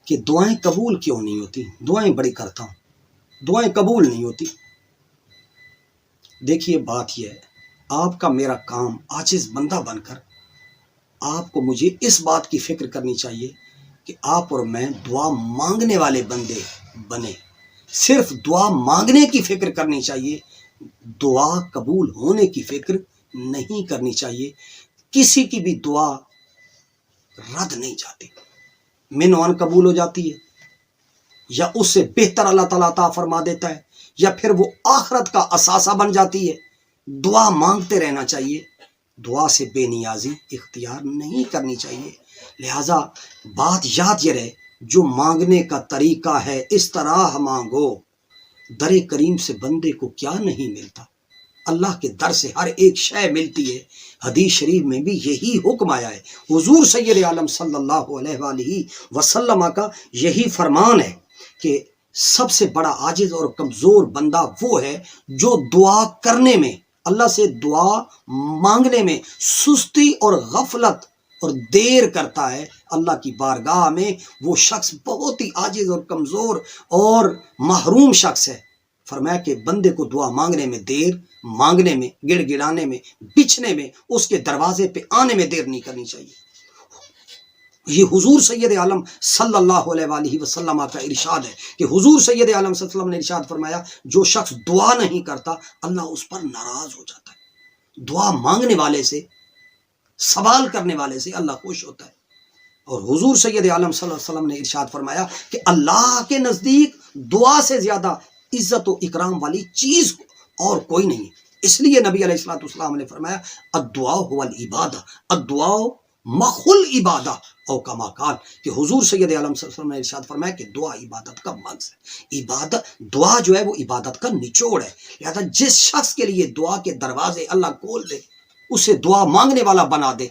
کہ دعائیں قبول کیوں نہیں ہوتی؟ دعائیں بڑی کرتا ہوں، دعائیں قبول نہیں ہوتی۔ دیکھیے بات یہ ہے، آپ کا میرا کام عاجز بندہ بن کر آپ کو مجھے اس بات کی فکر کرنی چاہیے کہ آپ اور میں دعا مانگنے والے بندے بنے، صرف دعا مانگنے کی فکر کرنی چاہیے، دعا قبول ہونے کی فکر نہیں کرنی چاہیے۔ کسی کی بھی دعا رد نہیں جاتی، منوان قبول ہو جاتی ہے، یا اس سے بہتر اللہ تعالیٰ عطا فرما دیتا ہے، یا پھر وہ آخرت کا اثاثہ بن جاتی ہے۔ دعا مانگتے رہنا چاہیے، دعا سے بے نیازی اختیار نہیں کرنی چاہیے۔ لہذا بات یاد یہ رہے، جو مانگنے کا طریقہ ہے اس طرح مانگو۔ در کریم سے بندے کو کیا نہیں ملتا؟ اللہ کے در سے ہر ایک شے ملتی ہے۔ حدیث شریف میں بھی یہی حکم آیا ہے، حضور سید عالم صلی اللہ علیہ وآلہ وسلم کا یہی فرمان ہے کہ سب سے بڑا عاجز اور کمزور بندہ وہ ہے جو دعا کرنے میں، اللہ سے دعا مانگنے میں سستی اور غفلت اور دیر کرتا ہے۔ اللہ کی بارگاہ میں وہ شخص بہت ہی عاجز اور کمزور اور محروم شخص ہے۔ فرمایا کہ بندے کو دعا مانگنے میں دیر، مانگنے میں، گڑ گڑانے میں، بچھنے میں، اس کے دروازے پہ آنے میں دیر نہیں کرنی چاہیے۔ یہ حضور سید عالم صلی اللہ علیہ وآلہ وسلم کا ارشاد ہے کہ حضور سید عالم صلی اللہ علیہ وسلم نے ارشاد فرمایا، جو شخص دعا نہیں کرتا اللہ اس پر ناراض ہو جاتا ہے۔ دعا مانگنے والے سے، سوال کرنے والے سے اللہ خوش ہوتا ہے۔ اور حضور سید عالم صلی اللہ علیہ وسلم نے ارشاد فرمایا کہ اللہ کے نزدیک دعا سے زیادہ عزت و اکرام والی چیز اور کوئی نہیں ہے۔ اس لیے نبی علیہ الصلوۃ والسلام نے فرمایا، الدعاء هو العبادہ، الدعاء مخل عبادہ، او کما قال، کہ حضور سید عالم صلی اللہ علیہ وسلم نے ارشاد فرمایا کہ دعا عبادت کا مغز ہے۔ عبادت، دعا جو ہے وہ عبادت کا نچوڑ ہے۔ لہذا جس شخص کے لیے دعا کے دروازے اللہ کھول دے، اسے دعا مانگنے والا بنا دے،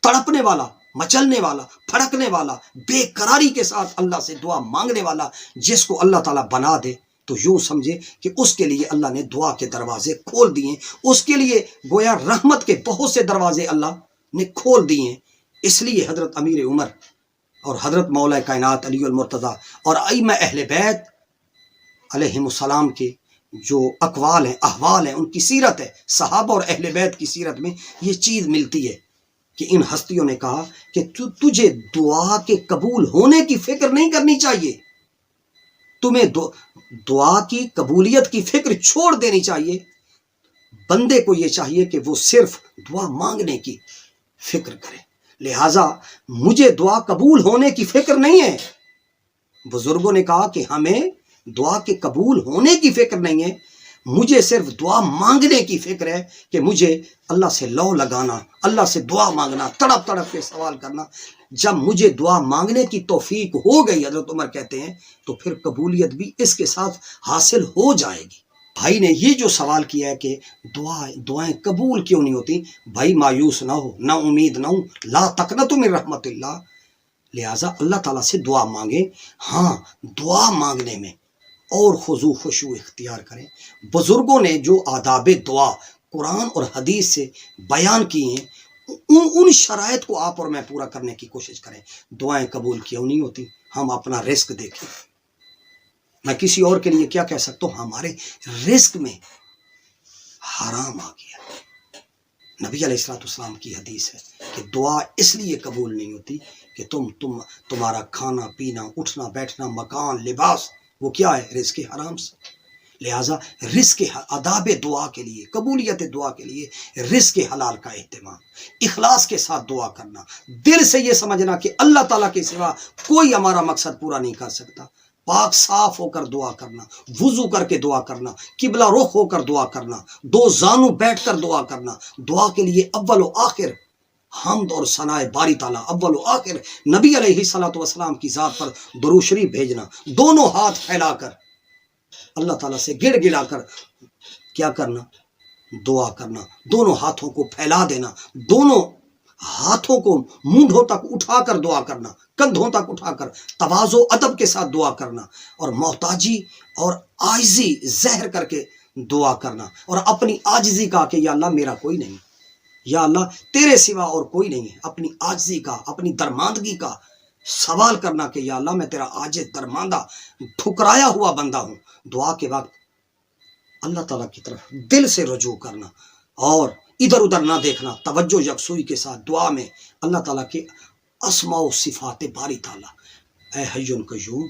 تڑپنے والا، مچلنے والا، پھڑکنے والا، بے قراری کے ساتھ اللہ سے دعا مانگنے والا جس کو اللہ تعالیٰ بنا دے، تو یوں سمجھے کہ اس کے لیے اللہ نے دعا کے دروازے کھول دیے، اس کے لیے گویا رحمت کے بہت سے دروازے اللہ نے کھول دیے ہیں۔ اس لیے حضرت امیر عمر اور حضرت مولا کائنات علی المرتضیٰ اور ائمہ اہل بیت علیہم السلام کے جو اقوال ہیں، احوال ہیں، ان کی سیرت ہے، صحابہ اور اہل بیت کی سیرت میں یہ چیز ملتی ہے کہ ان ہستیوں نے کہا کہ تجھے دعا کے قبول ہونے کی فکر نہیں کرنی چاہیے، تمہیں دعا کی قبولیت کی فکر چھوڑ دینی چاہیے۔ بندے کو یہ چاہیے کہ وہ صرف دعا مانگنے کی فکر کرے۔ لہٰذا مجھے دعا قبول ہونے کی فکر نہیں ہے۔ بزرگوں نے کہا کہ ہمیں دعا کے قبول ہونے کی فکر نہیں ہے، مجھے صرف دعا مانگنے کی فکر ہے کہ مجھے اللہ سے لو لگانا، اللہ سے دعا مانگنا، تڑپ تڑپ کے سوال کرنا۔ جب مجھے دعا مانگنے کی توفیق ہو گئی، حضرت عمر کہتے ہیں، تو پھر قبولیت بھی اس کے ساتھ حاصل ہو جائے گی۔ بھائی نے یہ جو سوال کیا ہے کہ دعائیں قبول کیوں نہیں ہوتی، بھائی مایوس نہ ہو، نہ امید نہ ہو، لا تقنطوا من رحمت اللہ۔ لہٰذا اللہ تعالیٰ سے دعا مانگیں، ہاں دعا مانگنے میں اور خضوع خشوع اختیار کریں۔ بزرگوں نے جو آداب دعا قرآن اور حدیث سے بیان کی ہیں، ان شرائط کو آپ اور میں پورا کرنے کی کوشش کریں۔ دعائیں قبول کیوں نہیں ہوتی؟ ہم اپنا رزق دیکھیں۔ میں کسی اور کے لیے کیا کہہ سکتا ہوں؟ ہمارے رزق میں حرام آ گیا۔ نبی علیہ الصلوۃ والسلام کی حدیث ہے کہ دعا اس لیے قبول نہیں ہوتی کہ تمہارا کھانا پینا، اٹھنا بیٹھنا، مکان، لباس، وہ کیا ہے؟ رزق حرام سے۔ لہٰذا رزق آداب دعا کے لیے، قبولیت دعا کے لیے رزق حلال کا اہتمام، اخلاص کے ساتھ دعا کرنا، دل سے یہ سمجھنا کہ اللہ تعالیٰ کے سوا کوئی ہمارا مقصد پورا نہیں کر سکتا، پاک صاف ہو کر دعا کرنا، وضو کر کے دعا کرنا، قبلہ رخ ہو کر دعا کرنا، دو زانو بیٹھ کر دعا کرنا، دعا کے لیے اول و آخر حمد اور ثناء باری تعالیٰ، اول و آخر نبی علیہ الصلوۃ والسلام کی ذات پر درود شریف بھیجنا، دونوں ہاتھ پھیلا کر اللہ تعالیٰ سے گڑ گڑا کر کیا کرنا؟ دعا کرنا، دونوں ہاتھوں کو پھیلا دینا، دونوں ہاتھوں کو مونڈھوں تک اٹھا کر دعا کرنا، کندھوں تک اٹھا کر تواضع و ادب کے ساتھ دعا کرنا، اور محتاجی اور عاجزی ظاہر کر کے دعا کرنا، اور اپنی عاجزی کا کہ یا اللہ میرا کوئی نہیں، یا اللہ تیرے سوا اور کوئی نہیں ہے، اپنی عاجزی کا، اپنی درماندگی کا سوال کرنا کہ یا اللہ میں تیرا عاجز درماندہ ٹھکرایا ہوا بندہ ہوں. دعا کے وقت اللہ تعالیٰ کی طرف دل سے رجوع کرنا اور ادھر ادھر نہ دیکھنا، توجہ یکسوئی کے ساتھ دعا میں اللہ تعالیٰ کے اسماء و صفات باری تعالیٰ، اے حی قیوم،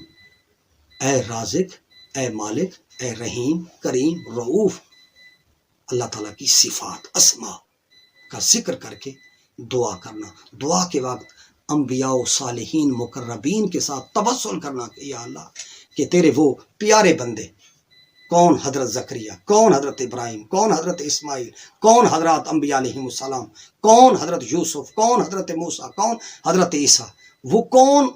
اے رازق، اے مالک، اے رحیم کریم رؤوف، اللہ تعالیٰ کی صفات اسماء کا ذکر کر کے دعا کرنا. دعا کے وقت انبیاء و صالحین مقربین کے ساتھ توسل کرنا کہ یا اللہ کہ تیرے وہ پیارے بندے، کون حضرت زکریا، کون حضرت ابراہیم، کون حضرت اسماعیل، کون حضرات انبیاء علیہ السلام، کون حضرت یوسف، کون حضرت موسیٰ، کون حضرت عیسیٰ، وہ کون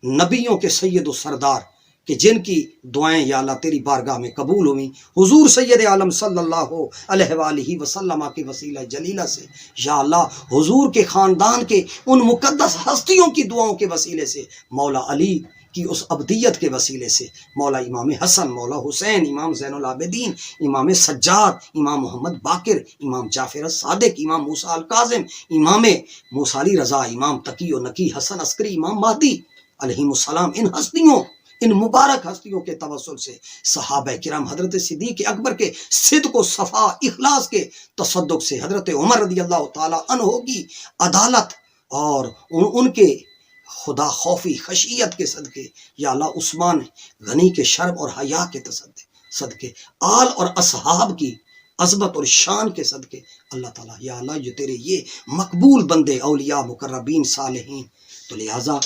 نبیوں کے سید و سردار کہ جن کی دعائیں یا اللہ تیری بارگاہ میں قبول ہوئیں. حضور سید عالم صلی اللہ علیہ وآلہ وسلم کے وسیلہ جلیلہ سے یا اللہ حضور کے خاندان کے ان مقدس ہستیوں کی دعاؤں کے وسیلے سے، مولا علی کی اس ابدیت کے وسیلے سے، مولا امام حسن، مولا حسین، امام زین العابدین، امام سجاد، امام محمد باقر، امام جعفر صادق، امام موسیٰ الکاظم، امام موسیٰ علی رضا، امام تقی و نقی حسن عسکری، امام مہدی علیہ السلام، ان ہستیوں، ان مبارک ہستیوں کے توسل سے صحابہ کرام، حضرت صدیق اکبر کے صدق و صفا اخلاص کے تصدق سے، حضرت عمر رضی اللہ تعالی عنہ کی عدالت اور ان کے خدا خوفی خشیت کے صدقے، یا اللہ عثمان غنی کے شرم اور حیا کے صدقے، آل اور اصحاب کی عظمت اور شان کے صدقے، اللہ تعالیٰ یا اللہ جو تیرے یہ مقبول بندے اولیاء مقربین صالحین، تو لہٰذا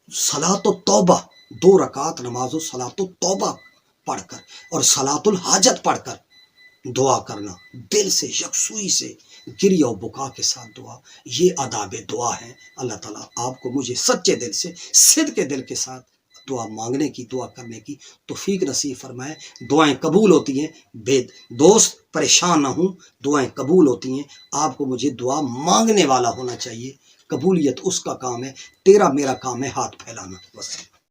صلاۃ التوبہ، 2 رکعت نماز و صلاۃ التوبہ پڑھ کر اور صلاۃ الحاجت پڑھ کر دعا کرنا، دل سے یکسوئی سے گریہ و بکا کے ساتھ دعا، یہ آداب دعا ہے. اللہ تعالیٰ آپ کو مجھے سچے دل سے، صدق کے دل کے ساتھ دعا مانگنے کی، دعا کرنے کی توفیق نصیب فرمائے. دعائیں قبول ہوتی ہیں، دوست پریشان نہ ہوں، دعائیں قبول ہوتی ہیں. آپ کو مجھے دعا مانگنے والا ہونا چاہیے. قبولیت اس کا کام ہے، تیرا میرا کام ہے ہاتھ پھیلانا. بس.